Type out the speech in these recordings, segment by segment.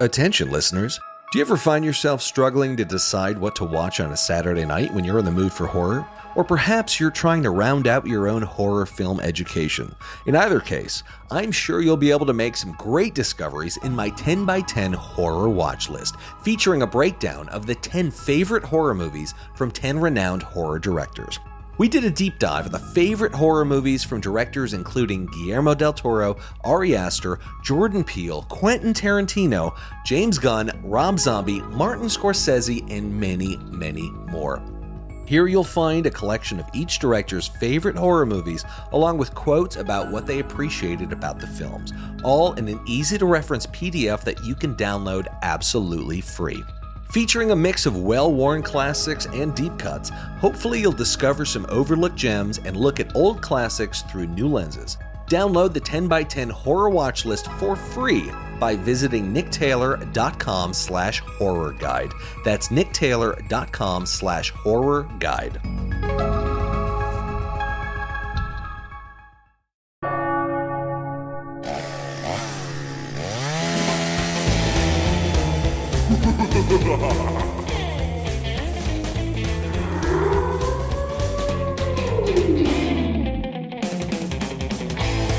Attention, listeners. Do you ever find yourself struggling to decide what to watch on a Saturday night when you're in the mood for horror? Or perhaps you're trying to round out your own horror film education. In either case, I'm sure you'll be able to make some great discoveries in my 10 by 10 horror watch list, featuring a breakdown of the 10 favorite horror movies from 10 renowned horror directors. We did a deep dive of the favorite horror movies from directors including Guillermo del Toro, Ari Aster, Jordan Peele, Quentin Tarantino, James Gunn, Rob Zombie, Martin Scorsese, and many, many more. Here you'll find a collection of each director's favorite horror movies, along with quotes about what they appreciated about the films, all in an easy-to-reference PDF that you can download absolutely free. Featuring a mix of well-worn classics and deep cuts, hopefully you'll discover some overlooked gems and look at old classics through new lenses. Download the 10 by 10 horror watch list for free by visiting nicktaylor.com/horror guide. That's nicktaylor.com/horror guide.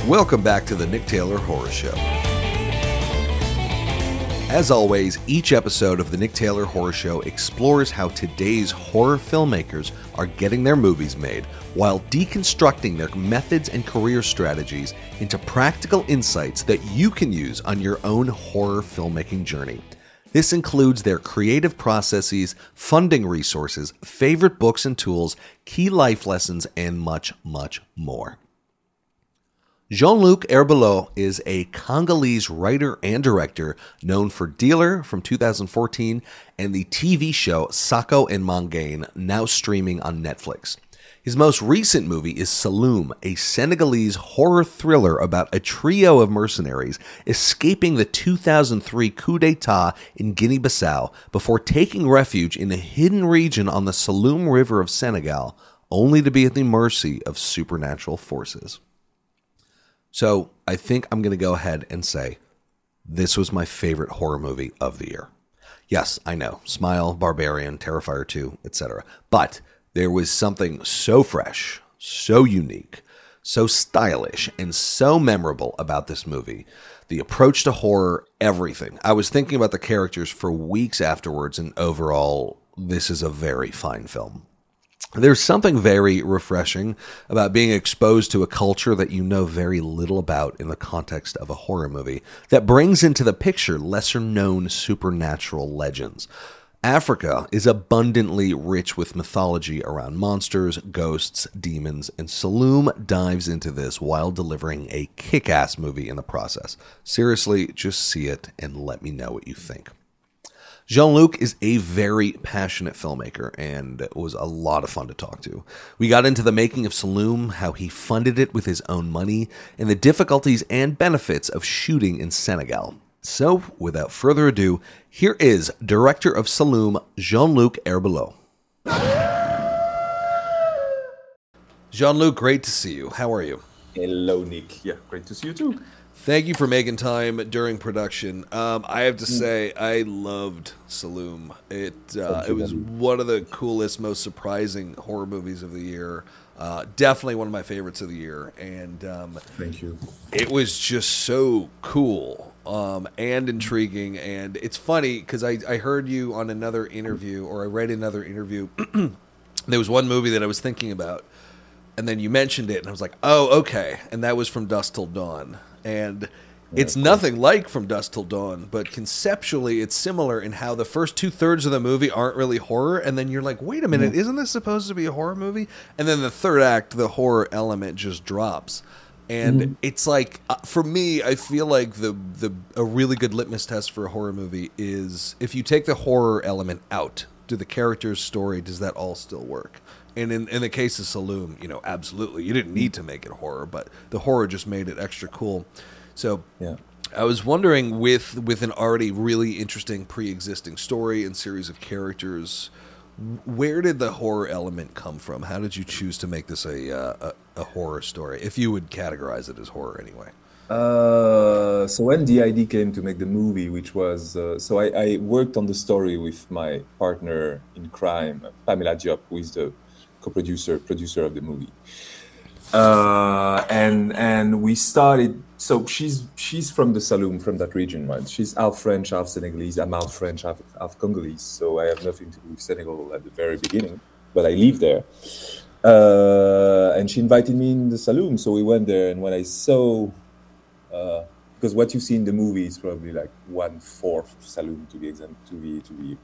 Welcome back to the Nick Taylor Horror Show. As always, each episode of the Nick Taylor Horror Show explores how today's horror filmmakers are getting their movies made while deconstructing their methods and career strategies into practical insights that you can use on your own horror filmmaking journey. This includes their creative processes, funding resources, favorite books and tools, key life lessons, and much, much more. Luc Herbulot is a Congolese writer and director known for Dealer from 2014 and the TV show Sakho and Mangane, now streaming on Netflix. His most recent movie is Saloum, a Senegalese horror thriller about a trio of mercenaries escaping the 2003 coup d'etat in Guinea-Bissau before taking refuge in a hidden region on the Saloum River of Senegal, only to be at the mercy of supernatural forces. So I think I'm going to go ahead and say this was my favorite horror movie of the year. Yes, I know, Smile, Barbarian, Terrifier 2, etc. But there was something so fresh, so unique, so stylish, and so memorable about this movie. The approach to horror, everything. I was thinking about the characters for weeks afterwards, and overall, this is a very fine film. There's something very refreshing about being exposed to a culture that you know very little about in the context of a horror movie that brings into the picture lesser-known supernatural legends. Africa is abundantly rich with mythology around monsters, ghosts, demons, and Saloum dives into this while delivering a kick-ass movie in the process. Seriously, just see it and let me know what you think. Jean-Luc is a very passionate filmmaker and was a lot of fun to talk to. We got into the making of Saloum, how he funded it with his own money, and the difficulties and benefits of shooting in Senegal. So, without further ado, here is director of Saloum, Jean-Luc Herbulot. Jean-Luc, great to see you. How are you? Hello, Nick. Yeah, great to see you too. Thank you for making time during production. I have to say, I loved Saloum. It was one of the coolest, most surprising horror movies of the year. Definitely one of my favorites of the year. And thank you. It was just so cool and intriguing. And it's funny because I heard you on another interview, or I read another interview. There was one movie that I was thinking about, and then you mentioned it, and I was like, oh, okay. And that was From Dusk Till Dawn. And it's nothing like From Dusk Till Dawn, but conceptually it's similar in how the first 2/3 of the movie aren't really horror, and then you're like, wait a minute, isn't this supposed to be a horror movie? And then the third act, the horror element just drops. And it's like, for me, I feel like a really good litmus test for a horror movie is if you take the horror element out, do the character's story, does that all still work? And in the case of Saloum, absolutely. You didn't need to make it horror, but the horror just made it extra cool. So yeah. I was wondering, with an already really interesting pre-existing story and series of characters, where did the horror element come from? How did you choose to make this a horror story, if you would categorize it as horror anyway? So when the idea came to make the movie, which was I worked on the story with my partner in crime, Pamela Diop, who is the producer of the movie. And we started. So she's from the Saloum, from that region, right? She's half French, half Senegalese. I'm half French, half Congolese. So I have nothing to do with Senegal at the very beginning, but I live there. And she invited me in the Saloum, so we went there. And when I saw, because what you see in the movie is probably like 1/4 of Saloum, to be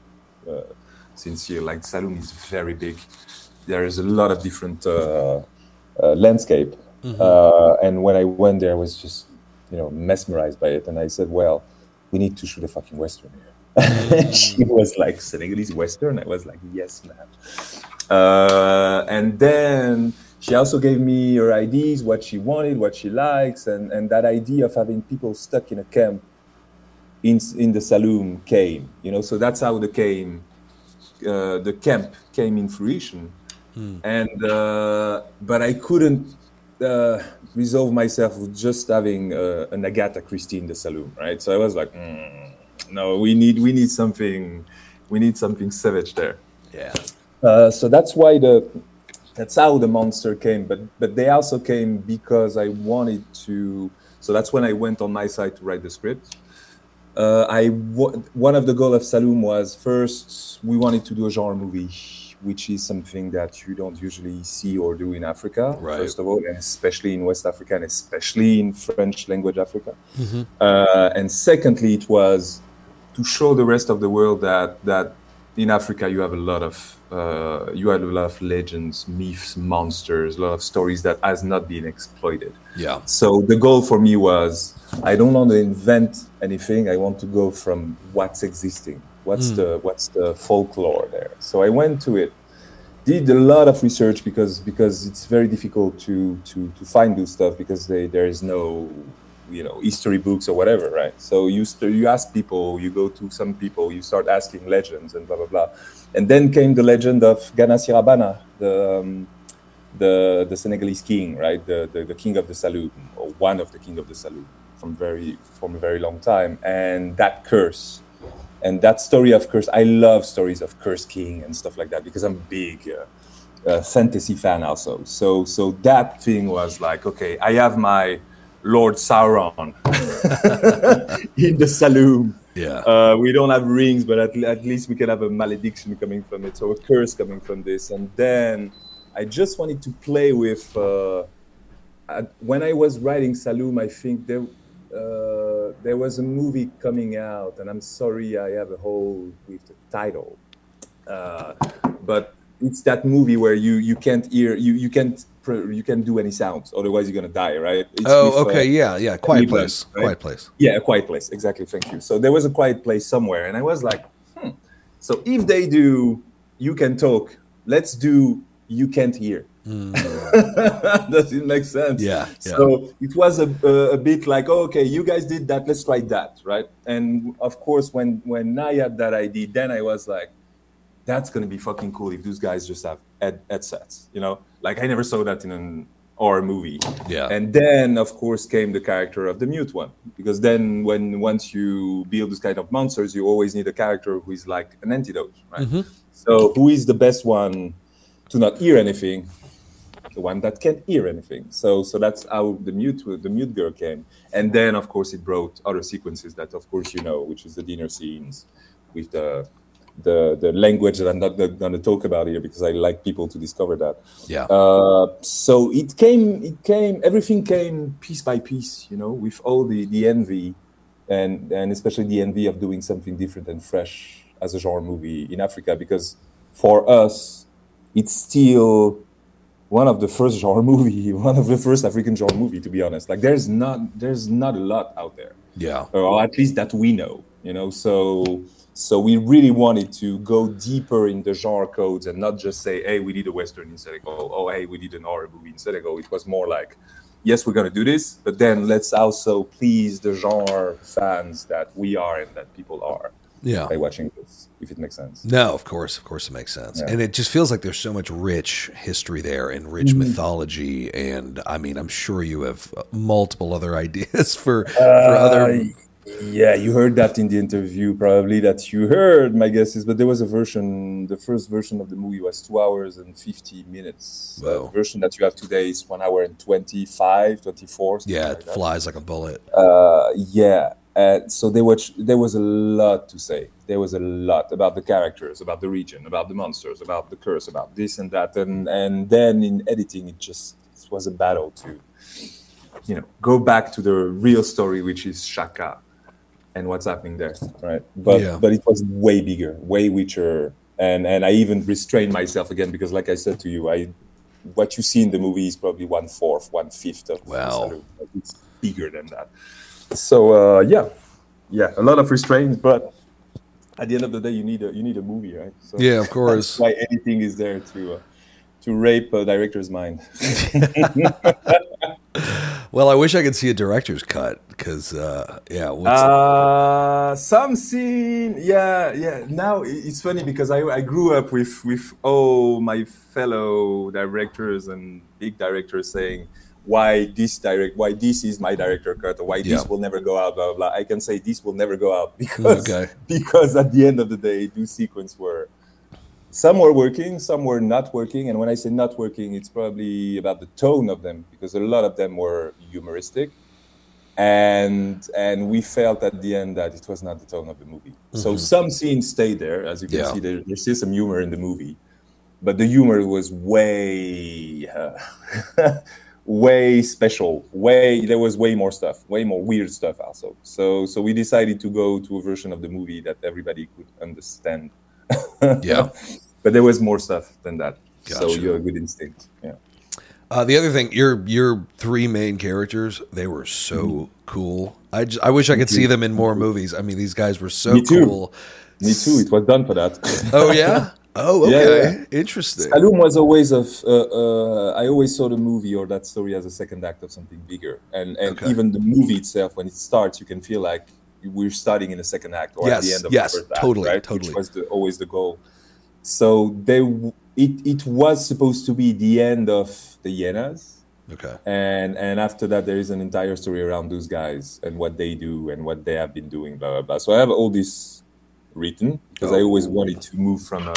sincere. Like Saloum is very big. There is a lot of different landscape. And when I went there, I was just, mesmerized by it. And I said, well, we need to shoot a fucking Western here. And she was like, Senegalese Western? I was like, yes, man. And then she also gave me her ideas, what she wanted, what she likes. And that idea of having people stuck in a camp in the Saloum came, so that's how the camp came in fruition. And but I couldn't resolve myself with just having an Agatha Christie in the Saloum, right? So I was like, no, we need something savage there. Yeah. So that's how the monster came. But they also came because I wanted to. So that's when I went on my side to write the script. One of the goals of Saloum was, first, we wanted to do a genre movie, which is something that you don't usually see or do in Africa, right. First of all, and especially in West Africa, and especially in French language Africa. And secondly, it was to show the rest of the world that in Africa you have a lot of legends, myths, monsters, a lot of stories that has not been exploited. Yeah. So the goal for me was, I don't want to invent anything. I want to go from what's existing. What's the folklore there? So I went to it, did a lot of research because it's very difficult to find this stuff, because there is no history books or whatever, right? So you ask people, you go to some people, you start asking legends and blah blah blah, and then came the legend of Gana Sirabana, the Senegalese king, right? The king of the Saloum, or one of the king of the Saloum from a very long time, and that curse. And that story of curse, I love stories of curse king and stuff like that, because I'm a big fantasy fan also. So that thing was like, okay, I have my Lord Sauron in the Saloum. Yeah. We don't have rings, but at least we can have a malediction coming from it, so a curse coming from this. And then I just wanted to play with. When I was writing Saloum, I think there was a movie coming out, and I'm sorry I have a hole with the title, but it's that movie where you can't hear, you can't do any sounds, otherwise you're gonna die, right? It's okay, yeah, Quiet Place, right? Quiet Place. Yeah, A Quiet Place, exactly. Thank you. So there was a quiet place somewhere, and I was like, so if they do you can talk, let's do you can't hear. Does it make sense? Yeah. So it was a bit like, oh, okay, you guys did that, let's try that, right? And of course, when I had that idea, then I was like, that's gonna be fucking cool if those guys just have headsets, Like I never saw that in an horror movie. Yeah. And then of course came the character of the mute one, because then once you build this kind of monsters, you always need a character who is like an antidote, right? So who is the best one to not hear anything? The one that can't hear anything. So that's how the mute girl came. And then of course it brought other sequences that of course which is the dinner scenes with the language that I'm not going to talk about here, because I like people to discover that. Yeah. So everything came piece by piece, with all the envy and especially the envy of doing something different and fresh as a genre movie in Africa, because for us, it's still one of the first African genre movie, to be honest. Like there's not a lot out there. Yeah. Or at least that we know, So we really wanted to go deeper in the genre codes and not just say, hey, we did a Western in Senegal. Oh, hey, we did an horror movie in Senegal. It was more like, yes, we're going to do this, but then let's also please the genre fans that we are and that people are. Yeah. by watching this, if it makes sense. No, of course it makes sense. Yeah. And it just feels like there's so much rich history there and rich mythology. And I mean, I'm sure you have multiple other ideas for other. Yeah, you heard that in the interview, probably that you heard, my guess is, but there was a version, the first version of the movie was 2 hours and 50 minutes. Wow. The version that you have today is 1 hour and 25, 24. Yeah, like it flies like a bullet. Yeah. So there was a lot to say. There was a lot about the characters, about the region, about the monsters, about the curse, about this and that. And then in editing, it was a battle to, go back to the real story, which is Shaka and what's happening there, right? But it was way bigger, way richer. And I even restrained myself again because, like I said to you, what you see in the movie is probably 1/4, 1/5 of Saloum. It's bigger than that. So yeah, a lot of restraints, but at the end of the day, you need a movie, right? So yeah, of course. That's why anything is there to rape a director's mind. Well, I wish I could see a director's cut because some scene, yeah. Now it's funny because I grew up with all my fellow directors and big directors saying, why this is my director cut, or why this will never go out, blah, blah, blah. I can say this will never go out because at the end of the day, those sequences some were working, some were not working. And when I say not working, it's probably about the tone of them, because a lot of them were humoristic. And we felt at the end that it was not the tone of the movie. Mm-hmm. So some scenes stayed there. As you can see, there's still some humor in the movie. But the humor was way... way special, there was way more stuff, way more weird stuff also. So we decided to go to a version of the movie that everybody could understand. Yeah. But there was more stuff than that. Gotcha. So you have a good instinct. Yeah. The other thing, your three main characters, they were so cool. I wish I could see them in more movies. I mean, these guys were so cool. Me too. It was done for that. Oh yeah. Oh, okay. Yeah. Interesting. Saloum was always I always saw the movie or that story as a second act of something bigger. And even the movie itself, when it starts, you can feel like we're starting in the second act or at the end of the first act, right? Totally. Which was always the goal. So it was supposed to be the end of the hyenas. Okay. And after that, there is an entire story around those guys and what they do and what they have been doing, blah, blah, blah. So I have all this written because I always wanted to move from a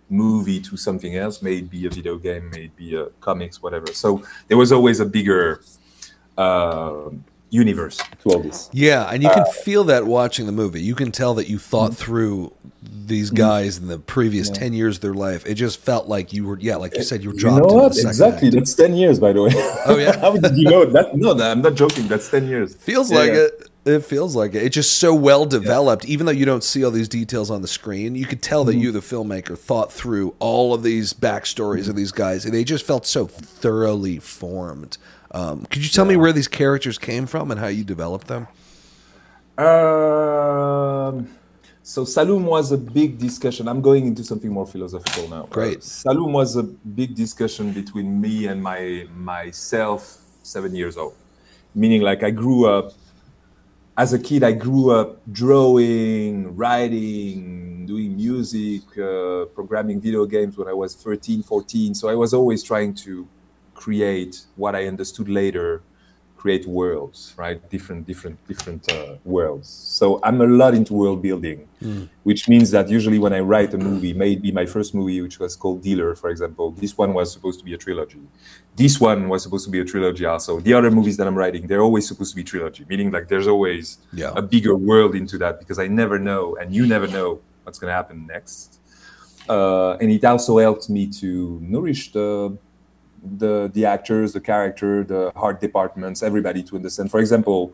movie to something else, maybe a video game, maybe a comics, whatever. So there was always a bigger universe to all this. Yeah, and you can feel that watching the movie. You can tell that you thought through these guys in the previous 10 years of their life. It just felt like you were, like you said, you were dropped into the second exactly act. That's 10 years, by the way. Oh yeah. How did you know that? No, I'm not joking. That's 10 years. Feels like it. It feels like it. It's just so well developed. Even though you don't see all these details on the screen, you could tell that you, the filmmaker, thought through all of these backstories of these guys. They just felt so thoroughly formed. Could you tell me where these characters came from and how you developed them? So Saloum was a big discussion. I'm going into something more philosophical now. Great. Saloum was a big discussion between me and myself 7 years old. Meaning, like, I grew up, as a kid, I grew up drawing, writing, doing music, programming video games when I was 13, 14. So I was always trying to create what I understood later, create worlds, right? Different worlds. So I'm a lot into world building, which means that usually when I write a movie, maybe my first movie, which was called Dealer, for example, this one was supposed to be a trilogy. This one was supposed to be a trilogy also. The other movies that I'm writing, they're always supposed to be trilogy, meaning like there's always a bigger world into that because I never know, and you never know what's going to happen next. And it also helped me to nourish the actors, the character, the art departments, everybody to understand. For example,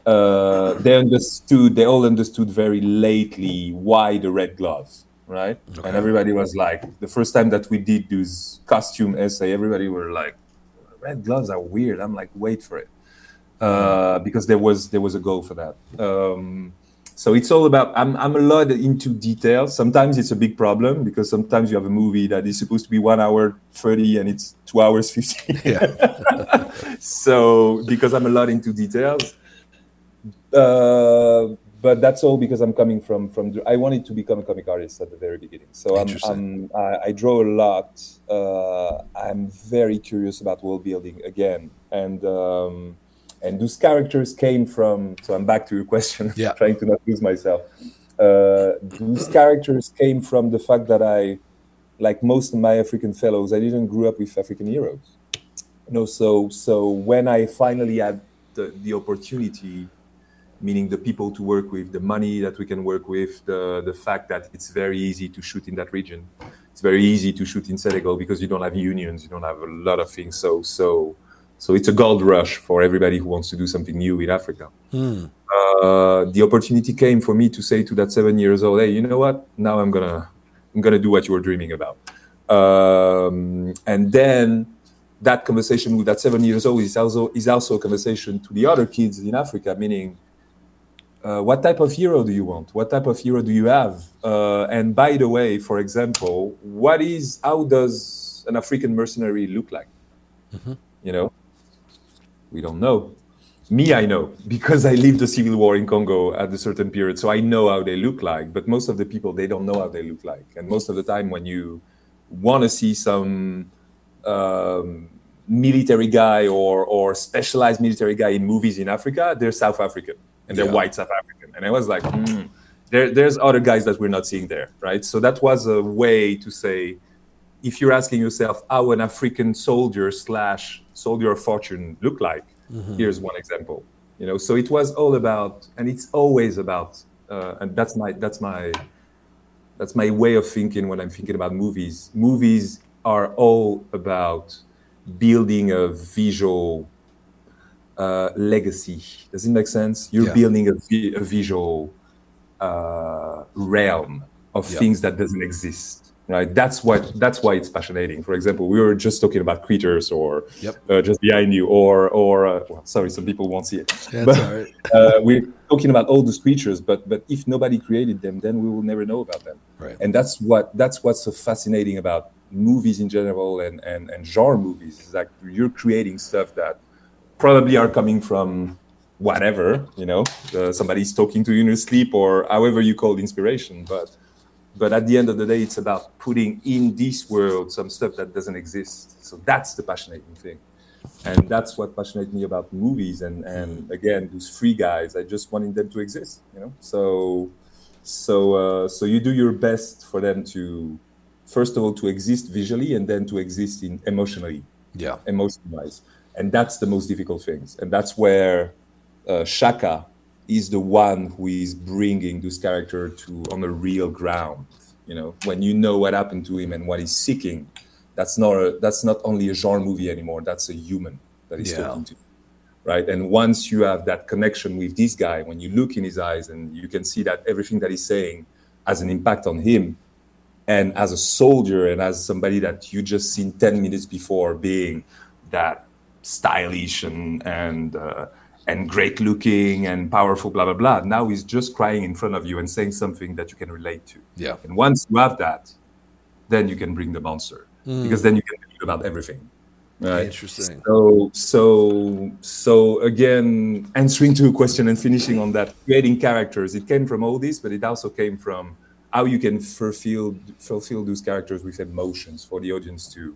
they all understood very lately why the red gloves, right? Okay. And everybody was like, the first time that we did this costume essay, everybody were like, red gloves are weird. I'm like, wait for it. Because there was a goal for that. So it's all about, I'm a lot into details. Sometimes it's a big problem because sometimes you have a movie that is supposed to be 1 hour 30 and it's 2 hours 50. Yeah. So because I'm a lot into details. but that's all because I'm coming from I wanted to become a comic artist at the very beginning. So I draw a lot. I'm very curious about world building again, and those characters came from. So I'm back to your question. Yeah. Trying to not lose myself. Those characters came from the fact that I, like most of my African fellows, I didn't grow up with African heroes. No, so when I finally had the opportunity, meaning the people to work with, the money that we can work with, the fact that it's very easy to shoot in that region. It's very easy to shoot in Senegal because you don't have unions, you don't have a lot of things. So it's a gold rush for everybody who wants to do something new in Africa. The opportunity came for me to say to that 7 years old, hey, you know what? Now I'm gonna do what you were dreaming about. And then that conversation with that 7 years old is also a conversation to the other kids in Africa, meaning what type of hero do you want? What type of hero do you have? And by the way, for example, how does an African mercenary look like? You know, we don't know. Me, I know, because I lived the civil war in Congo at a certain period, so I know how they look like. But most of the people, they don't know how they look like. And most of the time, when you want to see some military guy or specialized military guy in movies in Africa, they're South African and they're white South African. And I was like, there's other guys that we're not seeing there, right? So that was a way to say, if you're asking yourself how an African soldier / soldier of fortune look like, here's one example. You know, so it was all about, and it's always about, and that's my way of thinking when I'm thinking about movies. Movies are all about building a visual legacy. Does it make sense? You're building a visual realm of things that doesn't exist. Right, that's why it's fascinating. For example, we were just talking about creatures, or just behind you, or well, sorry, some people won't see it. But all right. we're talking about all those creatures, but if nobody created them, then we will never know about them. Right. And that's what's so fascinating about movies in general and genre movies, is that you're creating stuff that probably are coming from whatever, you know, somebody's talking to you in your sleep, or however you call inspiration, but at the end of the day, it's about putting in this world some stuff that doesn't exist. So that's the fascinating thing. And that's what passionates me about movies. And again, those three guys, I just wanted them to exist, you know? So you do your best for them to, first of all, to exist visually, and then to exist emotionally. Yeah. Emotion-wise. And that's the most difficult things. And that's where Shaka is the one who is bringing this character to on a real ground. You know, when you know what happened to him and what he's seeking, that's not only a genre movie anymore. That's a human that he's talking to, right? And once you have that connection with this guy, when you look in his eyes and you can see that everything that he's saying has an impact on him, and as a soldier and as somebody that you just seen 10 minutes before being that stylish and great looking and powerful, blah, blah, blah. Now he's just crying in front of you and saying something that you can relate to. Yeah. And once you have that, then you can bring the monster, because then you can think about everything. Right? Interesting. So again, answering to a question and finishing on that, creating characters, it came from all this, but it also came from how you can fulfill those characters with emotions for the audience to,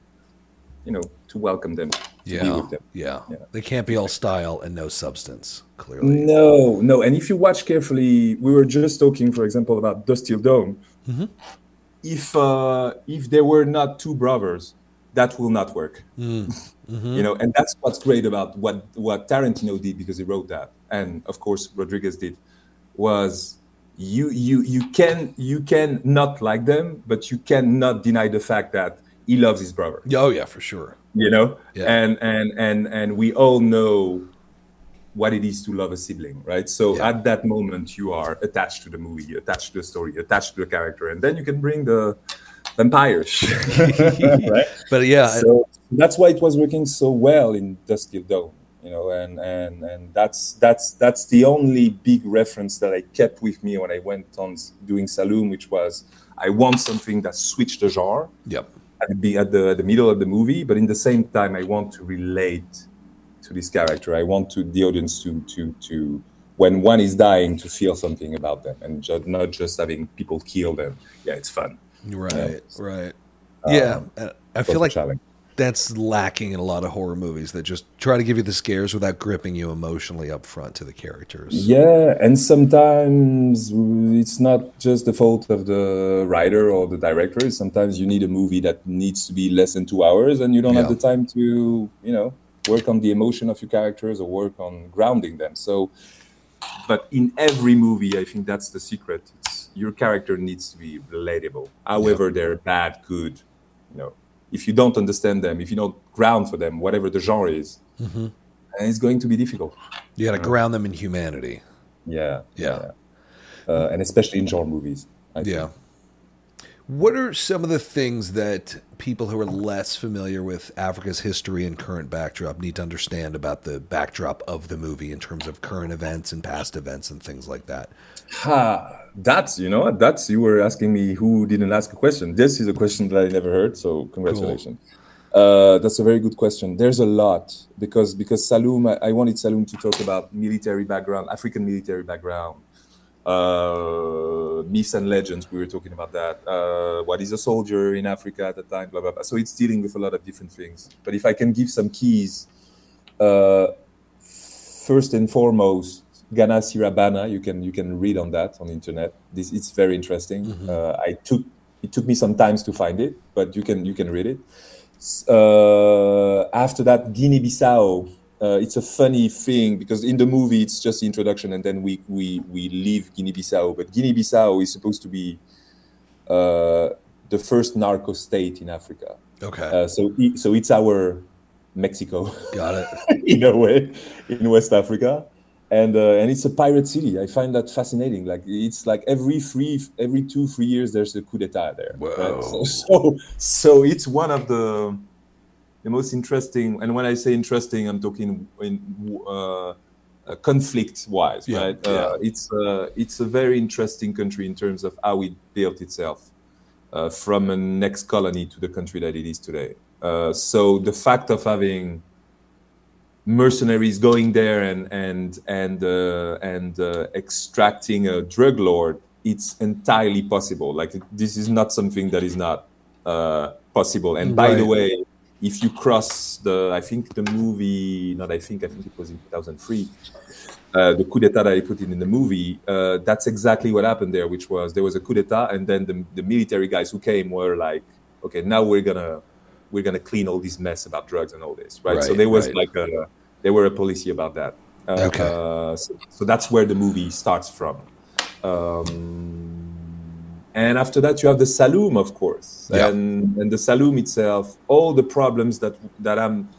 you know, to welcome them, to be with them. Yeah. They can't be all style and no substance, clearly. No. And if you watch carefully, we were just talking, for example, about Dust Till Dawn. If there were not two brothers, that will not work. You know, and that's what's great about what Tarantino did, because he wrote that, and of course Rodriguez did, was you can not like them, but you cannot deny the fact that he loves his brother. Oh yeah, for sure. You know, and we all know what it is to love a sibling, right? So at that moment, you are attached to the movie, attached to the story, attached to the character, and then you can bring the vampires, right? But so that's why it was working so well in Dusk Till Dawn, you know, and that's the only big reference that I kept with me when I went on doing Saloum, which was I want something that switched the genre. Yep. At the middle of the movie, but in the same time, I want to relate to this character. I want the audience to when one is dying to feel something about them, and not just having people kill them. Yeah, it's fun. Right, right. Yeah, I feel like challenge. that's lacking in a lot of horror movies that just try to give you the scares without gripping you emotionally up front to the characters. Yeah, and sometimes it's not just the fault of the writer or the director. Sometimes you need a movie that needs to be less than 2 hours, and you don't have the time to, work on the emotion of your characters or work on grounding them. So, but in every movie, I think that's the secret. Your character needs to be relatable. However, they're bad, good, if you don't understand them, if you don't ground for them, whatever the genre is, it's going to be difficult. You got to ground them in humanity. Yeah. And especially in genre movies. I think. What are some of the things that people who are less familiar with Africa's history and current backdrop need to understand about the backdrop of the movie in terms of current events and past events and things like that? That's you were asking me who didn't ask a question. This is a question that I never heard, so congratulations. Cool. That's a very good question. There's a lot because Saloum, I wanted Saloum to talk about military background, African military background, myths and legends. We were talking about that. What is a soldier in Africa at the time? Blah blah blah. So it's dealing with a lot of different things. But if I can give some keys, first and foremost, Ghana Sirabana, you can read on that on the internet. It's very interesting. It took me some time to find it, but you can read it. After that, Guinea-Bissau. It's a funny thing because in the movie it's just the introduction, and then we leave Guinea-Bissau. But Guinea-Bissau is supposed to be the first narco state in Africa. Okay. So it's our Mexico. Got it. In a way, in West Africa. And it's a pirate city. I find that fascinating. Like it's like every 2-3 years there's a coup d'état there. Whoa. Right? So it's one of the most interesting. And when I say interesting, I'm talking in conflict-wise, right? It's a very interesting country in terms of how it built itself from an ex-colony to the country that it is today. So the fact of having mercenaries going there and extracting a drug lord, it's entirely possible. Like this is not something that is not possible. And by the way, if you cross I think it was in 2003, the coup d'état that I put in the movie, that's exactly what happened there, which was there was a coup d'état, and then the military guys who came were like, okay, now we're gonna clean all this mess about drugs and all this, right? So there was there were a policy about that. So that's where the movie starts from. And after that, you have the Saloum, of course, and the Saloum itself, all the problems that I'm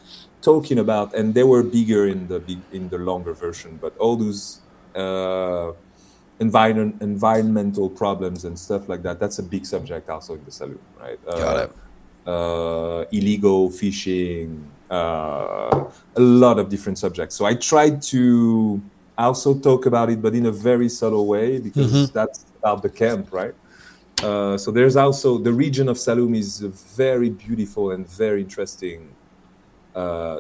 talking about, and they were bigger in the longer version, but all those environmental problems and stuff like that, that's a big subject also in the Saloum, right? Got it. Illegal fishing, a lot of different subjects. So I tried to also talk about it, but in a very subtle way, because that's about the camp, right? So there's also the region of Saloum is a very beautiful and very interesting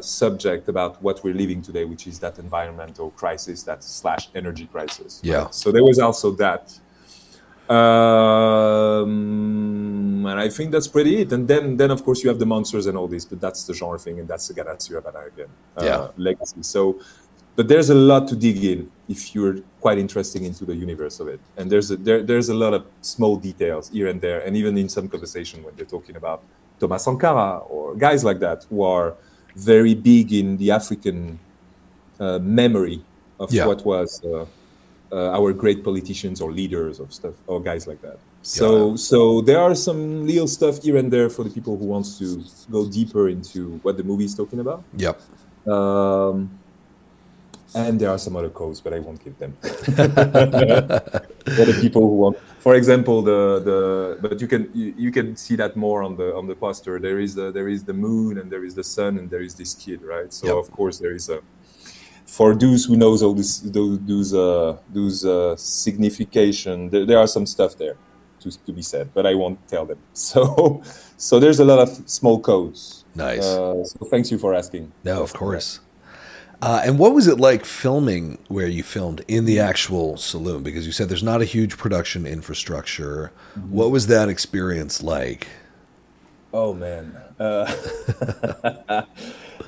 subject about what we're living today, which is that environmental crisis, that / energy crisis. Yeah. Right? So there was also that. And I think that's pretty it. And then of course you have the monsters and all this, but that's the genre thing, and that's the Ganatsira again legacy. So, but there's a lot to dig in if you're quite interested into the universe of it. And there's a lot of small details here and there, and even in some conversation when they're talking about Thomas Sankara or guys like that who are very big in the African memory of what was our great politicians or leaders of stuff or guys like that. So there are some little stuff here and there for the people who wants to go deeper into what the movie is talking about. Yep. And there are some other codes, but I won't give them. For the people who want, for example, but you can see that more on the poster. There is the moon, and there is the sun, and there is this kid, right? So of course there is for those who knows all this, those signification, there are some stuff there to be said, but I won't tell them. So there's a lot of small codes. Nice. So thanks you for asking. No, of course. And what was it like filming where you filmed in the actual saloon? Because you said there's not a huge production infrastructure. What was that experience like? Oh man.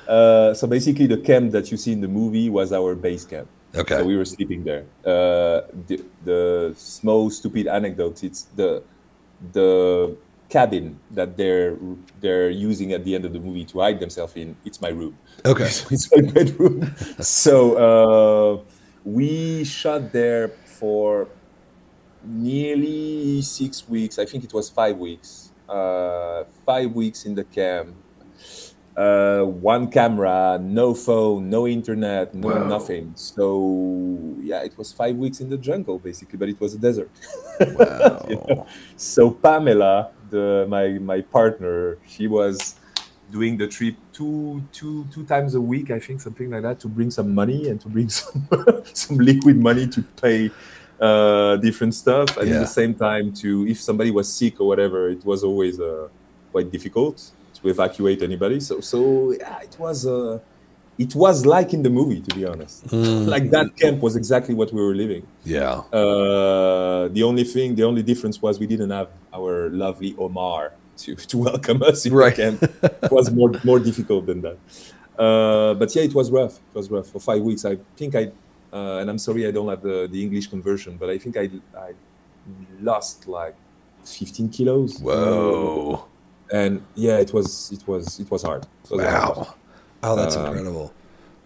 So basically, the camp that you see in the movie was our base camp. Okay. So we were sleeping there. The small stupid anecdote. It's the cabin that they're using at the end of the movie to hide themselves in. It's my room. Okay. So it's my bedroom. So we shot there for nearly 6 weeks. I think it was 5 weeks. 5 weeks in the camp. One camera, no phone, no internet, no Wow. nothing. So yeah, it was 5 weeks in the jungle basically, but it was a desert. Wow. You know? So Pamela, my partner, she was doing the trip two times a week, I think, something like that, to bring some money and to bring some liquid money to pay different stuff, and at the same time, to if somebody was sick or whatever, it was always quite difficult to evacuate anybody. So yeah, it was like in the movie, to be honest. Like that camp was exactly what we were living. Yeah. The only difference was we didn't have our lovely Omar to welcome us in the camp. It was more difficult than that. But yeah, it was rough. It was rough for 5 weeks. I think and I'm sorry I don't have the English conversion, but I think I lost like 15 kilos. Whoa. And yeah, it was hard. Wow. Oh, that's incredible.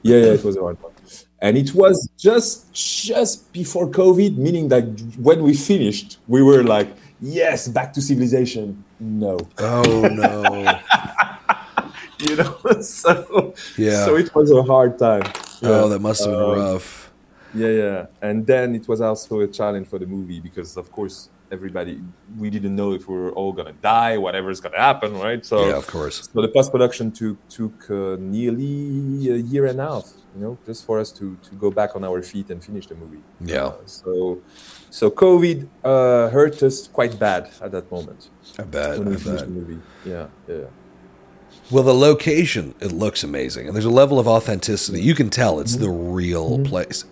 Yeah, it was a hard one. And it was just before COVID, meaning that when we finished, we were like, yes, back to civilization. No. Oh, no. You know, so Yeah. So it was a hard time. Oh, that must have been rough. Yeah. And then it was also a challenge for the movie because, of course, we didn't know if we were all gonna die, whatever's gonna happen, right? So yeah, of course. So the post-production took nearly a year and a half, you know, just for us to go back on our feet and finish the movie. Yeah. So COVID hurt us quite bad at that moment. I bet. When we finished the movie. Yeah. Well, the location, it looks amazing. And there's a level of authenticity. You can tell it's the real place.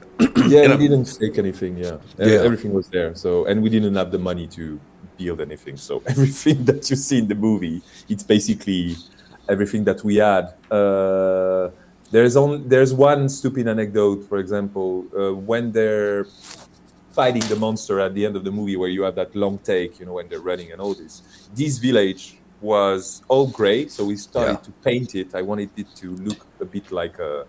Yeah, we didn't fake anything. Yeah, everything was there. So, and we didn't have the money to build anything. So everything that you see in the movie, it's basically everything that we had. There's one stupid anecdote, for example, when they're fighting the monster at the end of the movie, where you have that long take, you know, when they're running and all this. This village was all gray, so we started to paint it. I wanted it to look a bit like a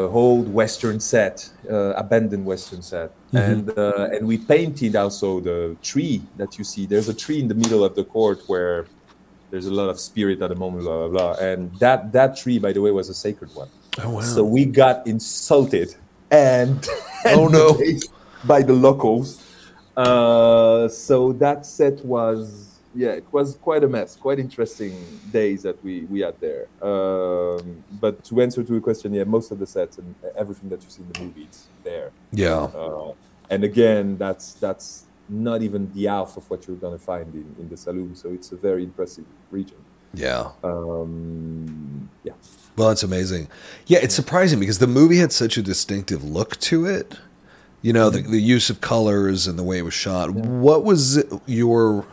old Western set, abandoned Western set. And we painted also the tree that you see. There's a tree in the middle of the court where there's a lot of spirit at the moment, blah, blah, blah. And that tree, by the way, was a sacred one. Oh, wow. So we got insulted and oh, no. by the locals. So that set was... Yeah, it was quite a mess, quite interesting days that we had there. But to answer to your question, yeah, most of the sets and everything that you see in the movie, it's there. Yeah. And again, that's not even the half of what you're going to find in the Saloum. So it's a very impressive region. Yeah. Yeah. Well, that's amazing. Yeah, it's surprising because the movie had such a distinctive look to it. You know, the use of colors and the way it was shot. Yeah. What was your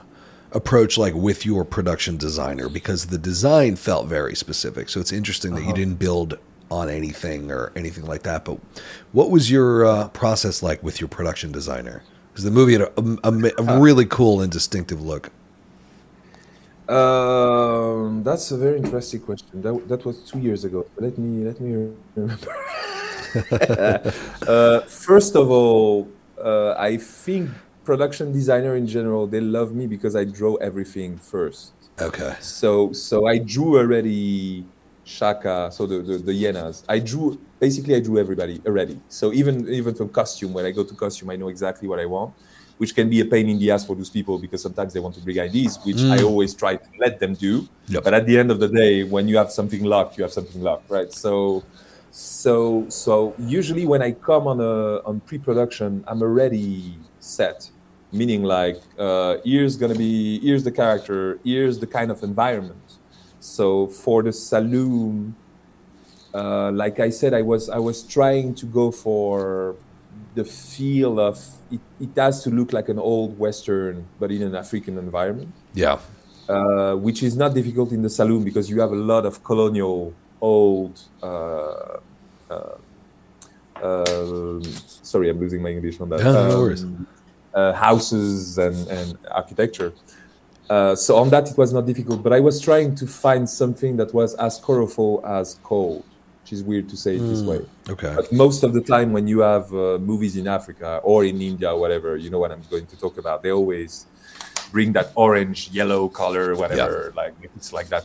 approach like with your production designer? Because the design felt very specific. So it's interesting that you didn't build on anything or anything like that. But what was your process like with your production designer? Because the movie had a really cool and distinctive look. That's a very interesting question. That was 2 years ago. Let me remember. First of all, I think production designer in general, they love me because I draw everything first. Okay. So I drew already Shaka, so the hyenas. I drew everybody already. So even from costume, when I go to costume, I know exactly what I want, which can be a pain in the ass for those people because sometimes they want to bring ideas, which I always try to let them do. Yep. But at the end of the day, when you have something locked, you have something locked, right? So usually when I come on pre-production, I'm already set. Meaning like, here's the character, here's the kind of environment. So for the Saloum, like I said, I was trying to go for the feel of it. It has to look like an old Western, but in an African environment. Yeah. Which is not difficult in the Saloum because you have a lot of colonial old. Sorry, I'm losing my English on that. No worries. Houses and architecture. So on that, it was not difficult, but I was trying to find something that was as colorful as cold, which is weird to say it this way. Okay. But most of the time when you have movies in Africa or in India or whatever, you know what I'm going to talk about, they always bring that orange, yellow color, whatever, like it's like that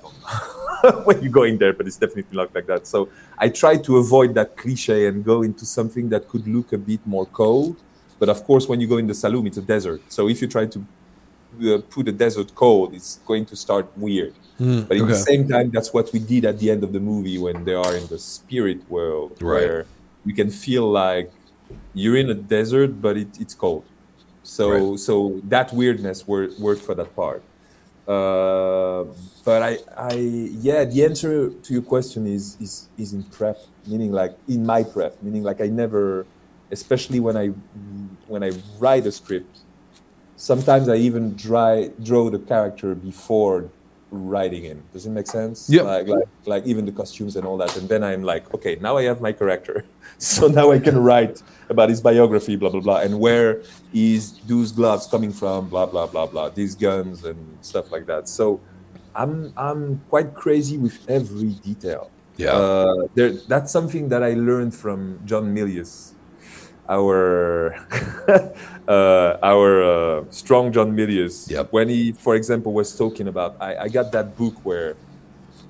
when you go in there, but it's definitely not like that. So I tried to avoid that cliche and go into something that could look a bit more cold. But of course, when you go in the Saloum, it's a desert. So if you try to put a desert cold, it's going to start weird. But at the same time, that's what we did at the end of the movie when they are in the spirit world, where you can feel like you're in a desert, but it's cold. So so that weirdness worked for that part. But the answer to your question is in prep, meaning like in my prep, meaning like I never, especially when I write a script, sometimes I even draw the character before writing it. Does it make sense? Yeah. Like even the costumes and all that. And then I'm like, okay, now I have my character. So now I can write about his biography, blah, blah, blah. And where is those gloves coming from, blah, blah, blah, blah. These guns and stuff like that. So I'm quite crazy with every detail. Yeah. That's something that I learned from John Milius. Our strong John Milius, when he, for example, was talking about, I got that book where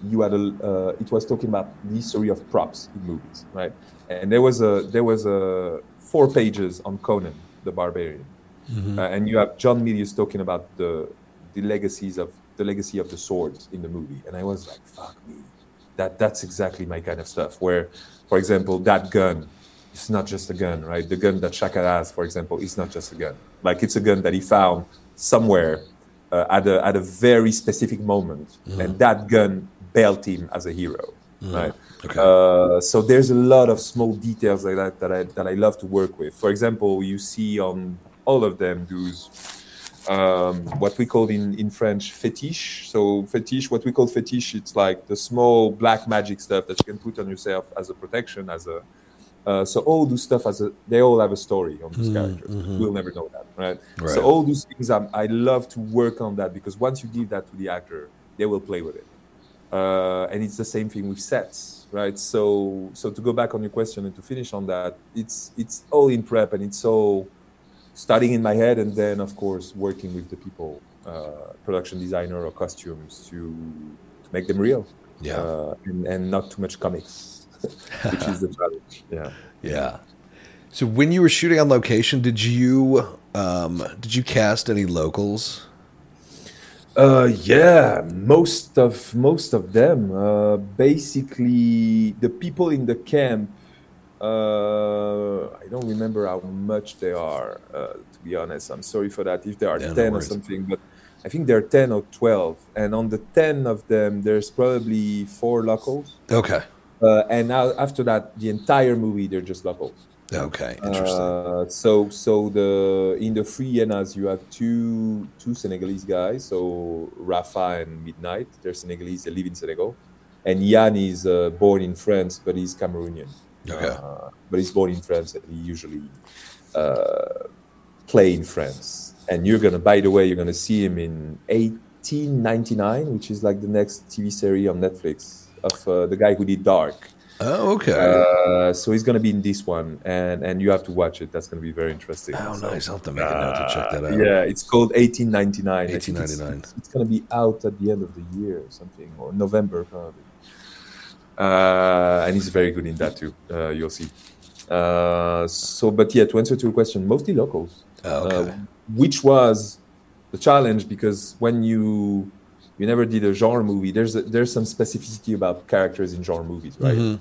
you had it was talking about the history of props in movies, right? And there was a 4 pages on Conan the Barbarian, and you have John Milius talking about the legacy of the swords in the movie, and I was like, fuck me, that's exactly my kind of stuff. Where, for example, that gun. It's not just a gun, right? The gun that Shaka has, for example, is not just a gun. Like it's a gun that he found somewhere at a very specific moment, and that gun built him as a hero, right? Okay. So there's a lot of small details like that I love to work with. For example, you see on all of them those what we call in French fetish. So fetish, what we call fetish, it's like the small black magic stuff that you can put on yourself as a protection, as a so all those stuff they all have a story on those characters. We'll never know that, right? So all those things, I love to work on that, because once you give that to the actor, they will play with it. And it's the same thing with sets, right? So to go back on your question and to finish on that, it's all in prep, and it's all starting in my head, and then of course working with the people, production designer or costumes to make them real, and not too much comics. Which is the challenge. Yeah. So when you were shooting on location, did you cast any locals? Yeah, most of them. Basically, the people in the camp. I don't remember how much they are. To be honest, I'm sorry for that. If there are 10 or something, but I think there are 10 or 12, and on the 10 of them, there's probably 4 locals. Okay. And now after that, the entire movie, they're just locals. Okay, interesting. So in the 3 hyenas, you have two Senegalese guys. So Rafa and Midnight, they're Senegalese. They live in Senegal. And Yann is born in France, but he's Cameroonian. Okay. But he's born in France, and he usually play in France. And by the way, you're gonna see him in 1899, which is like the next TV series on Netflix. Of the guy who did Dark. Oh, okay. So he's going to be in this one, and you have to watch it. That's going to be very interesting. Oh, nice. I'll have to make a note to check that out. Yeah, it's called 1899. 1899. It's going to be out at the end of the year or something, or November probably. And he's very good in that too. You'll see. But yeah, to answer to your question, mostly locals. Oh, okay. Which was the challenge, because when you never did a genre movie, there's some specificity about characters in genre movies, right?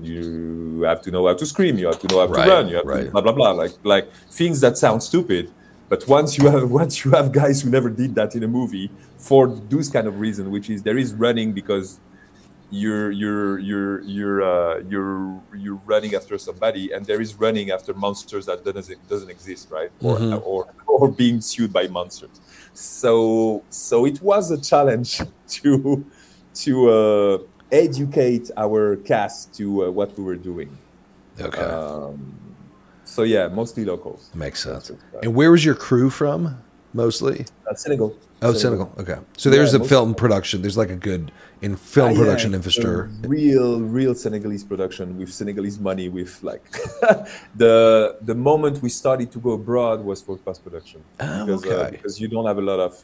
You have to know how to scream, you have to know how to run, you have to blah blah blah, like things that sound stupid, but once you have guys who never did that in a movie for those kind of reason, which is there is running because you're running after somebody, and there is running after monsters that doesn't exist, right? Or being sued by monsters. So it was a challenge to educate our cast to what we were doing. Okay. So yeah, mostly locals. Makes sense. And where was your crew from, mostly? Senegal. Oh, Senegal. Okay. So there's a film production. There's like a good film production infrastructure. Real Senegalese production with Senegalese money. With like the moment we started to go abroad was for post production. Because you don't have a lot of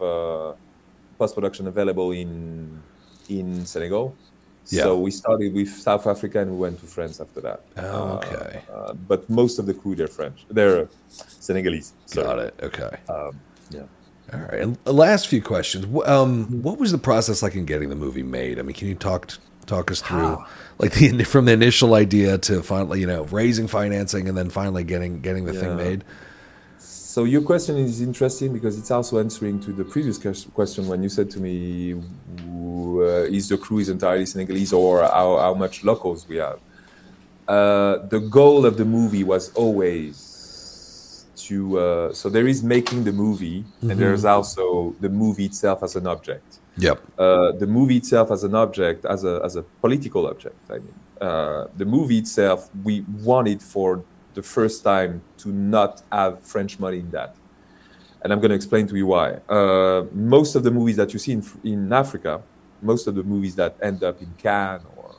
post production available in Senegal. Yeah. So we started with South Africa and we went to France after that. Oh, okay. But most of the crew, they're French. They're Senegalese. Got it. Okay. Yeah. All right. And last few questions. What was the process like in getting the movie made? I mean, can you talk us through like from the initial idea to finally, raising financing and then finally getting the thing made? So your question is interesting because it's also answering to the previous question when you said to me, is the crew is entirely Senegalese or how much locals we have? The goal of the movie was always to, so there is making the movie and there's also the movie itself as an object. Yep. The movie itself as an object, as a political object. I mean, the movie itself, we wanted for the first time to not have French money in that. And I'm going to explain to you why. Most of the movies that you see in Africa, most of the movies that end up in Cannes or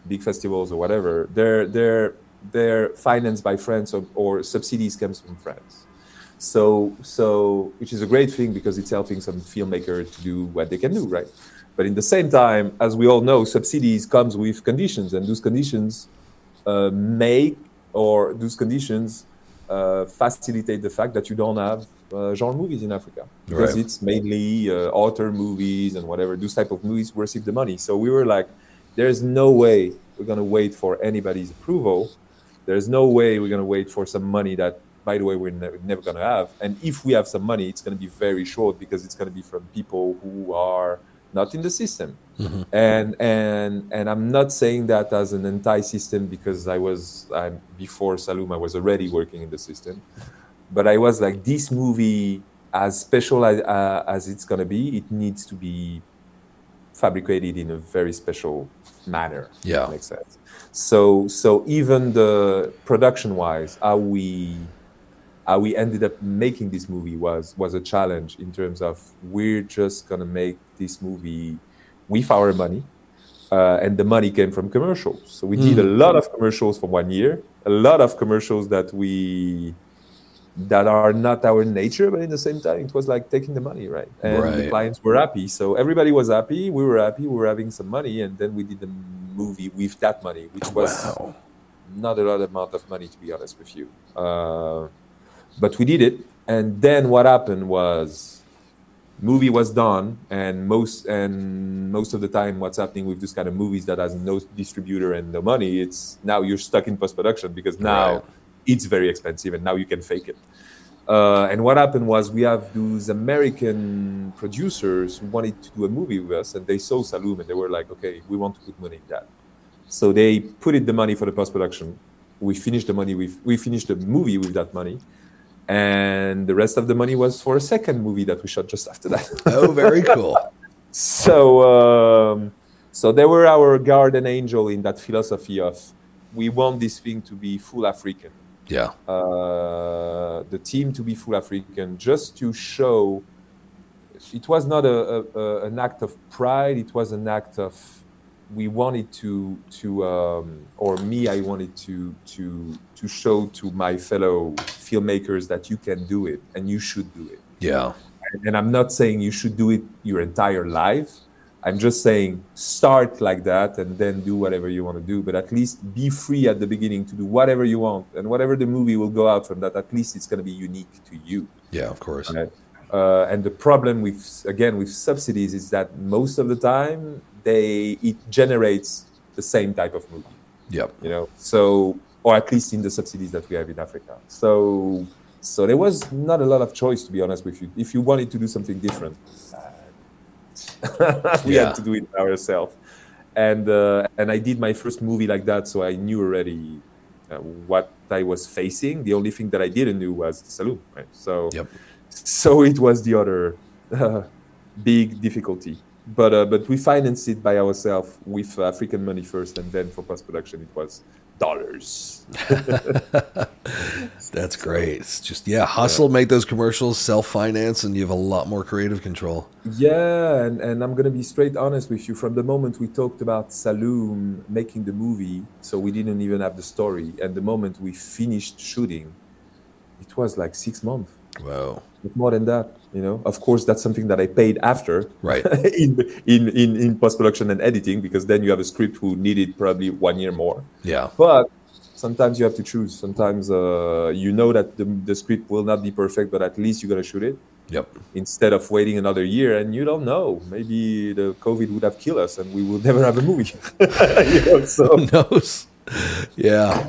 big festivals or whatever, they're financed by France or subsidies comes from France. So which is a great thing because it's helping some filmmaker to do what they can do, right? But in the same time, as we all know, subsidies comes with conditions, and those conditions facilitate the fact that you don't have genre movies in Africa because it's mainly author movies and whatever. Those type of movies receive the money. So we were like, there's no way we're going to wait for anybody's approval. There's no way we're going to wait for some money that, by the way, we're never going to have. And if we have some money, it's going to be very short because it's going to be from people who are not in the system. And I'm not saying that as an anti-system because before Saloum, I was already working in the system. But I was like, this movie, as special as it's going to be, it needs to be fabricated in a very special manner. Yeah. That makes sense. So even the production-wise, how we ended up making this movie was a challenge in terms of we're just going to make this movie with our money. And the money came from commercials. So we did a lot of commercials for 1 year, a lot of commercials that are not our nature, but in the same time, it was like taking the money, right? And the clients were happy. So everybody was happy. We were happy. We were having some money. And then we did the movie with that money, which was not a lot amount of money, to be honest with you. But we did it. And then what happened was movie was done. And most of the time, what's happening with this kind of movies that has no distributor and no money, it's now you're stuck in post-production because now it's very expensive and now you can fake it. And what happened was we have those American producers who wanted to do a movie with us and they saw Saloum and they were like, okay, we want to put money in that. So they put the money for the post-production. We finished the movie with that money. And the rest of the money was for a second movie that we shot just after that. Oh, very cool. So they were our guardian angel in that philosophy of we want this thing to be full African. Yeah. The team to be full African, just to show it was not an act of pride. It was an act of we wanted I wanted to show to my fellow filmmakers that you can do it and you should do it. Yeah. And I'm not saying you should do it your entire life. I'm just saying start like that and then do whatever you want to do. But at least be free at the beginning to do whatever you want. And whatever the movie will go out from that, at least it's going to be unique to you. Yeah, of course. Right? And the problem with subsidies is that most of the time it generates the same type of movie. Yep. So, or at least in the subsidies that we have in Africa. So there was not a lot of choice, to be honest with you. If you wanted to do something different, we had to do it ourselves. and I did my first movie like that, so I knew already what I was facing. The only thing that I didn't know was the Saloum, right? So, Yep. so it was the other big difficulty. But we financed it by ourselves with African money first, and then for post production it was dollars. That's great. It's just, hustle, make those commercials, self-finance, and you have a lot more creative control. Yeah, and I'm gonna be straight honest with you. From the moment we talked about Saloum making the movie, so we didn't even have the story, and the moment we finished shooting, it was like 6 months. Wow. More than that, Of course, that's something that I paid after, Right? in post production and editing, because then you have a script who needed probably 1 year more. Yeah. But sometimes you have to choose. Sometimes that the script will not be perfect, but at least you gotta shoot it. Yep. Instead of waiting another year, and you don't know, maybe the COVID would have killed us and we would never have a movie. So who knows? Yeah.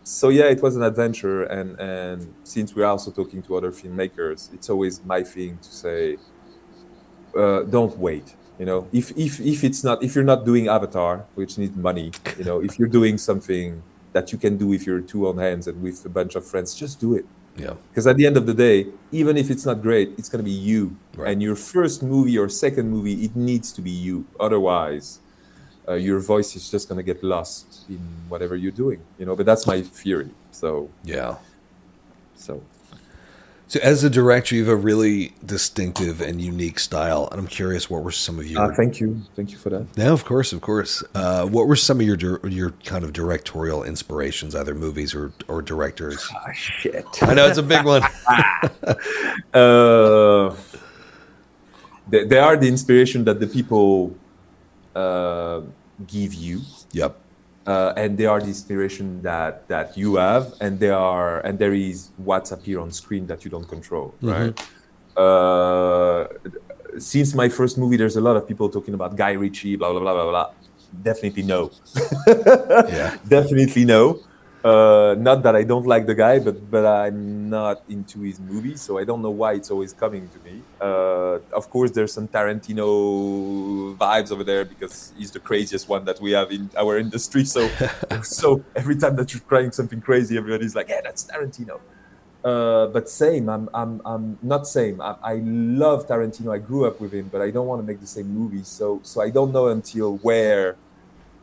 So yeah, it was an adventure, and since we're also talking to other filmmakers, it's always my thing to say, don't wait. If you're not doing Avatar, which needs money, if you're doing something that you can do with your two own hands and with a bunch of friends, just do it. Yeah. Because at the end of the day, even if it's not great, it's going to be you. Right. And your first movie or second movie, it needs to be you. Otherwise, your voice is just going to get lost in whatever you're doing. But that's my theory. So yeah. So as a director, you have a really distinctive and unique style, and I'm curious, what were some of your? Thank you for that. Yeah, of course. What were some of your kind of directorial inspirations, either movies or directors? Oh, shit! I know it's a big one. They are the inspiration that the people give you. Yep. And they are the inspiration that you have, and there is what's appear on screen that you don't control, right? Since my first movie, there's a lot of people talking about Guy Ritchie, blah blah blah blah blah. Definitely no. Yeah. Definitely no. Not that I don't like the guy, but I'm not into his movies, so I don't know why it's always coming to me. Of course, there's some Tarantino vibes over there because he's the craziest one that we have in our industry. So every time that you're trying something crazy, everybody's like, "Yeah, that's Tarantino." But same, I'm not same. I love Tarantino. I grew up with him, but I don't want to make the same movies. So I don't know until where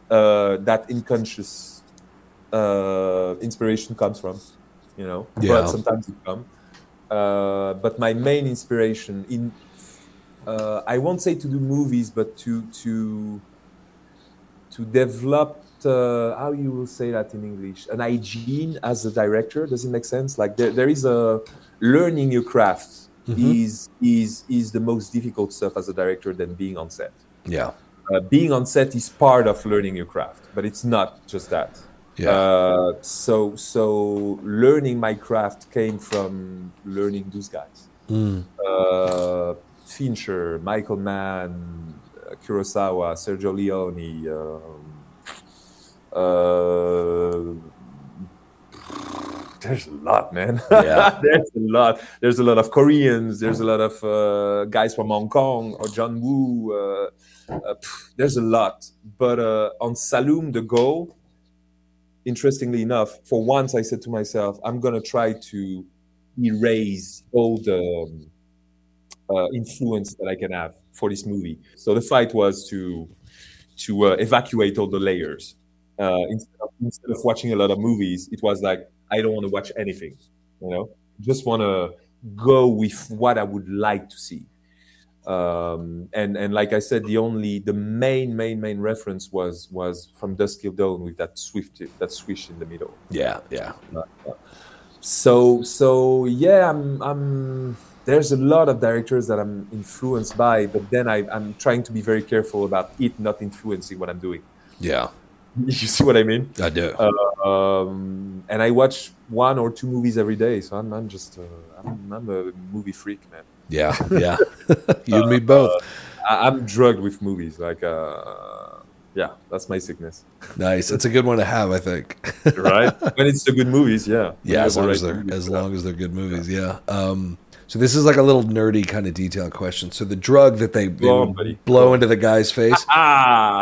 that unconscious inspiration comes from, Yeah. But sometimes it comes. But my main inspiration I won't say to do movies, but to develop how you will say that in English, an hygiene as a director. Does it make sense? Like there is a learning your craft is the most difficult stuff as a director than being on set. Yeah. Being on set is part of learning your craft, but it's not just that. Yeah. So learning my craft came from learning those guys. Fincher, Michael Mann, Kurosawa, Sergio Leone. There's a lot, man. Yeah. There's a lot of Koreans. There's a lot of guys from Hong Kong or John Woo. There's a lot. But on Saloum, the goal, interestingly enough, for once I said to myself, I'm going to try to erase all the influence that I can have for this movie. So the fight was to evacuate all the layers. Instead of watching a lot of movies, it was like, I don't want to watch anything, just want to go with what I would like to see. And like I said, the main reference was from Dusk Till Dawn with that swish in the middle. Yeah. So yeah, I'm there's a lot of directors that I'm influenced by, but then I'm trying to be very careful about it not influencing what I'm doing. Yeah. You see what I mean? I do. And I watch 1 or 2 movies every day, so I'm a movie freak, man. Yeah. You and me both. I'm drugged with movies. Like, yeah, that's my sickness. Nice. It's a good one to have, I think. Right? When it's the good movies, yeah. Yeah, as long as they're good movies, yeah. So this is like a little nerdy kind of detailed question. So the drug that they Go on, buddy. blow into the guy's face,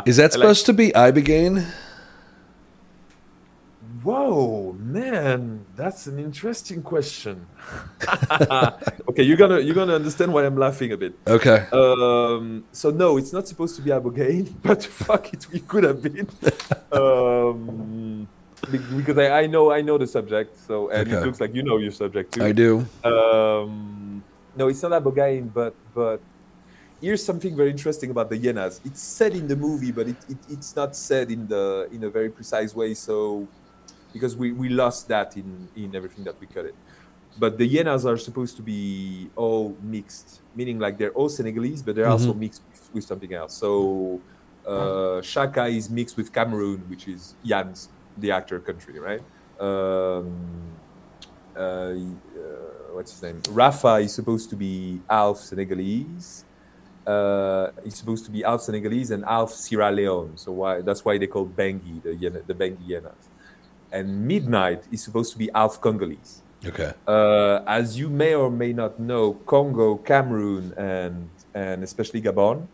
is that supposed to be ibogaine? Whoa, man, that's an interesting question. Okay, you're gonna understand why I'm laughing a bit. Okay. So no, it's not supposed to be ibogaine, but fuck it, we could have been. Because I know the subject, so and Okay. it looks like you know your subject too. I do. No, it's not ibogaine, but here's something very interesting about the hyenas. It's said in the movie, but it's not said in a very precise way. So because we lost that in everything that we cut it. But the hyenas are supposed to be all mixed, meaning like they're all Senegalese, but they're also mixed with something else. So Shaka is mixed with Cameroon, which is Yan's, the actor country, right? What's his name? Rafa is supposed to be half Senegalese. He's supposed to be half Senegalese and half Sierra Leone. So that's why they call Bangui the Bangui hyenas. And Midnight is supposed to be half Congolese. Okay. As you may or may not know, Congo, Cameroon, and especially Gabon,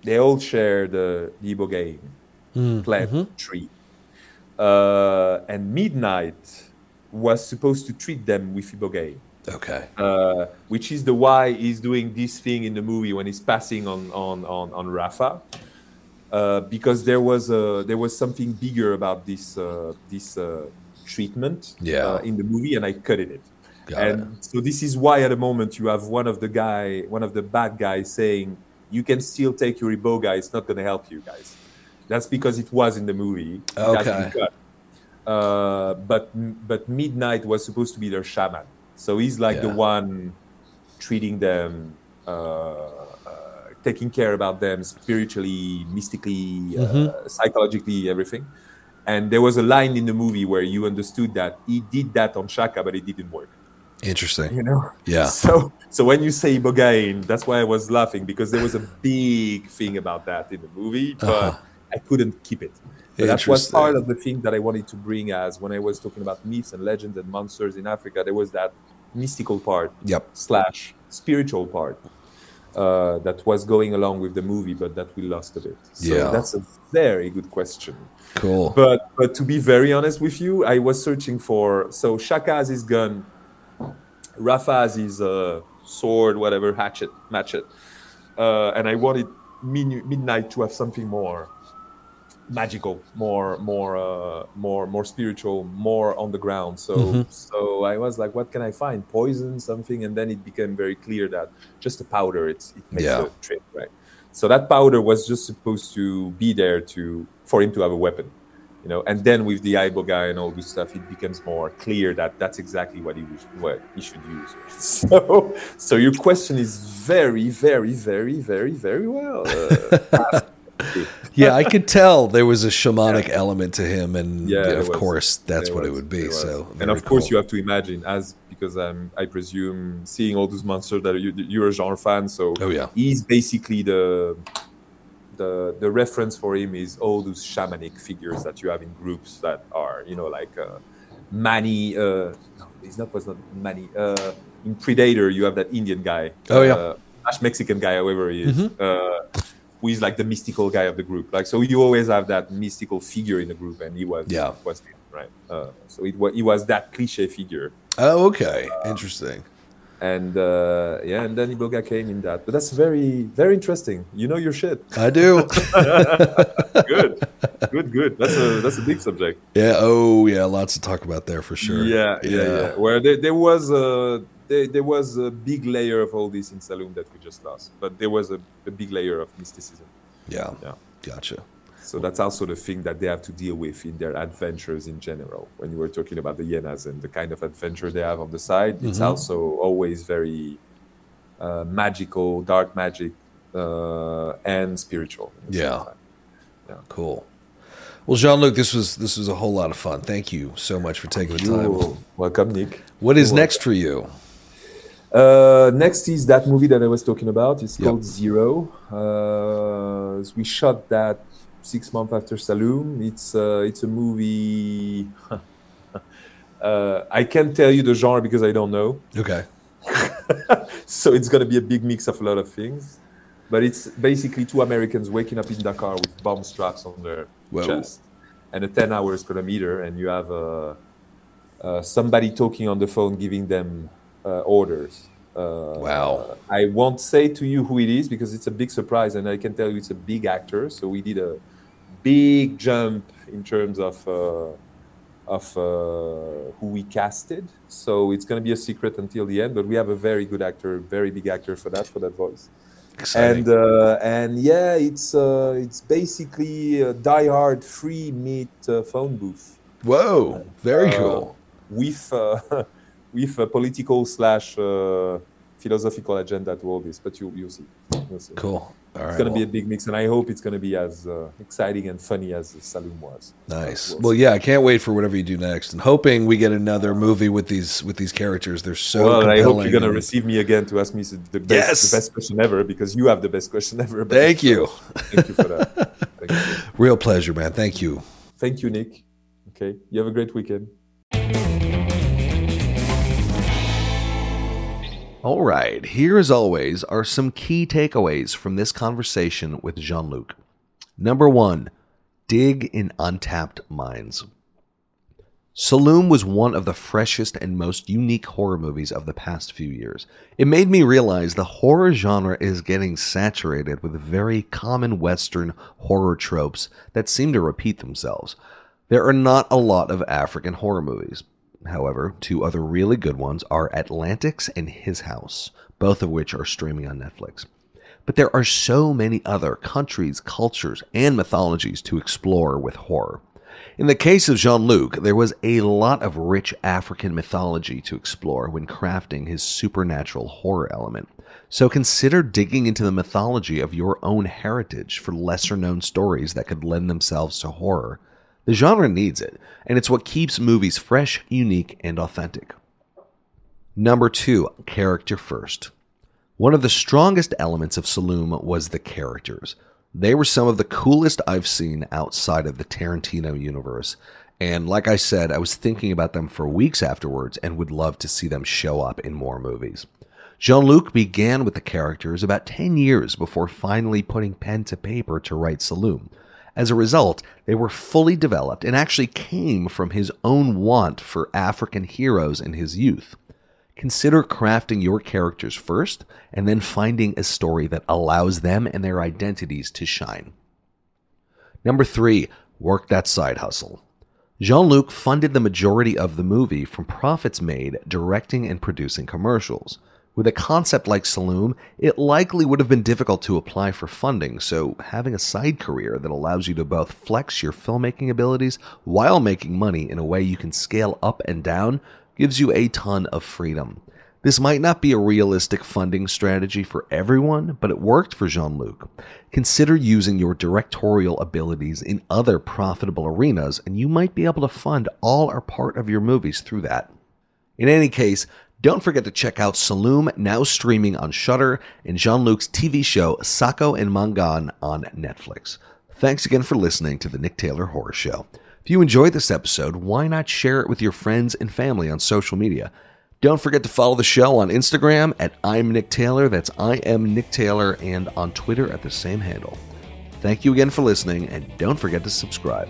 they all share the ibogaine plant tree. And Midnight was supposed to treat them with ibogaine. Okay. Which is why he's doing this thing in the movie when he's passing on Rafa. Because there was something bigger about this treatment in the movie, and I cut it. So this is why at the moment you have one of the bad guys saying, "You can still take your iboga; it's not going to help you guys." That's because it was in the movie. Okay. But Midnight was supposed to be their shaman, so he's like the one treating them. Taking care about them spiritually, mystically, psychologically, everything. And there was a line in the movie where you understood that he did that on Shaka, but it didn't work. Interesting. You know? Yeah. So when you say ibogaine, that's why I was laughing, because there was a big thing about that in the movie, but I couldn't keep it. But that was part of the thing that I wanted to bring, as when I was talking about myths and legends and monsters in Africa, there was that mystical part / spiritual part. That was going along with the movie, but that we lost a bit. So that's a very good question. Cool. But to be very honest with you, I was searching for... So Shaka has his gun, Rafa has his sword, whatever, hatchet. And I wanted Midnight to have something more magical, more spiritual, more on the ground. So I was like, what can I find? Poison, something, and then it became very clear that just a powder, it makes the trick, right? So that powder was just supposed to be there for him to have a weapon, you know. And then with the iboga and all this stuff, it becomes more clear that that's exactly what he should use. So your question is very, very, very, very, very well. Yeah, I could tell there was a shamanic element to him, and of course that's what it would be. So, and of course you have to imagine, because I presume seeing all those monsters that you're a genre fan, so he's basically the reference for him is all those shamanic figures that you have in groups that are, you know, like Mani. No, was not Mani. In Predator, you have that Indian guy. Mexican guy, however he is. Who is like the mystical guy of the group. Like, so you always have that mystical figure in the group, and he was him, right? So he was that cliche figure. Oh, okay. Interesting. And and then iboga came in that. But that's very, very interesting. You know your shit. I do. Good. That's a big subject. Yeah. Oh, yeah. Lots to talk about there for sure. Yeah. Where there was a big layer of all this in Saloum that we just lost, but there was a big layer of mysticism. Yeah. Gotcha. So that's also the thing that they have to deal with in their adventures in general. When you were talking about the hyenas and the kind of adventure they have on the side, it's also always very magical, dark magic, and spiritual. Yeah. Cool. Well, Jean-Luc, this was a whole lot of fun. Thank you so much for taking the time. Welcome, Nick. What is next for you? Next is that movie that I was talking about. It's called Zero. We shot that 6 months after Saloum. It's a movie. I can't tell you the genre because I don't know. Okay. So it's going to be a big mix of a lot of things. But it's basically two Americans waking up in Dakar with bomb straps on their chest and a 10-hour chronometer, and you have somebody talking on the phone giving them orders. I won't say to you who it is because it's a big surprise, and I can tell you it's a big actor. So we did a big jump in terms of who we casted. So it's going to be a secret until the end, but we have a very good actor, very big actor for that voice. Exciting. And yeah, it's basically a die-hard free meet phone booth. Whoa, very cool. With a political / philosophical agenda to all this, but you'll see. Cool. All right, it's going to be a big mix, and I hope it's going to be as exciting and funny as Saloum was. Nice. Well, yeah, I can't wait for whatever you do next, and hoping we get another movie with these characters. They're so compelling. I hope you're going to receive me again to ask me the best question ever, because you have the best question ever. Thank you. Thank you for that. Thank you. Real pleasure, man. Thank you. Thank you, Nick. Okay, you have a great weekend. All right, here as always are some key takeaways from this conversation with Jean-Luc. Number 1, dig in untapped mines. Saloum was one of the freshest and most unique horror movies of the past few years. It made me realize the horror genre is getting saturated with very common Western horror tropes that seem to repeat themselves. There are not a lot of African horror movies. However, 2 other really good ones are Atlantics and His House, both of which are streaming on Netflix. But there are so many other countries, cultures, and mythologies to explore with horror. In the case of Jean-Luc, there was a lot of rich African mythology to explore when crafting his supernatural horror element. So consider digging into the mythology of your own heritage for lesser-known stories that could lend themselves to horror. The genre needs it, and it's what keeps movies fresh, unique, and authentic. Number 2, character first. One of the strongest elements of Saloum was the characters. They were some of the coolest I've seen outside of the Tarantino universe, and like I said, I was thinking about them for weeks afterwards and would love to see them show up in more movies. Jean-Luc began with the characters about 10 years before finally putting pen to paper to write Saloum. As a result, they were fully developed and actually came from his own want for African heroes in his youth. Consider crafting your characters first and then finding a story that allows them and their identities to shine. Number 3, work that side hustle. Jean-Luc funded the majority of the movie from profits made directing and producing commercials. With a concept like Saloum, it likely would have been difficult to apply for funding, so having a side career that allows you to both flex your filmmaking abilities while making money in a way you can scale up and down gives you a ton of freedom. This might not be a realistic funding strategy for everyone, but it worked for Jean-Luc. Consider using your directorial abilities in other profitable arenas, and you might be able to fund all or part of your movies through that. In any case, don't forget to check out Saloum, now streaming on Shudder, and Jean-Luc's TV show Sakho and Mangane on Netflix. Thanks again for listening to the Nick Taylor Horror Show. If you enjoyed this episode, why not share it with your friends and family on social media? Don't forget to follow the show on Instagram at I'm Nick Taylor, that's I am Nick Taylor, and on Twitter at the same handle. Thank you again for listening, and don't forget to subscribe.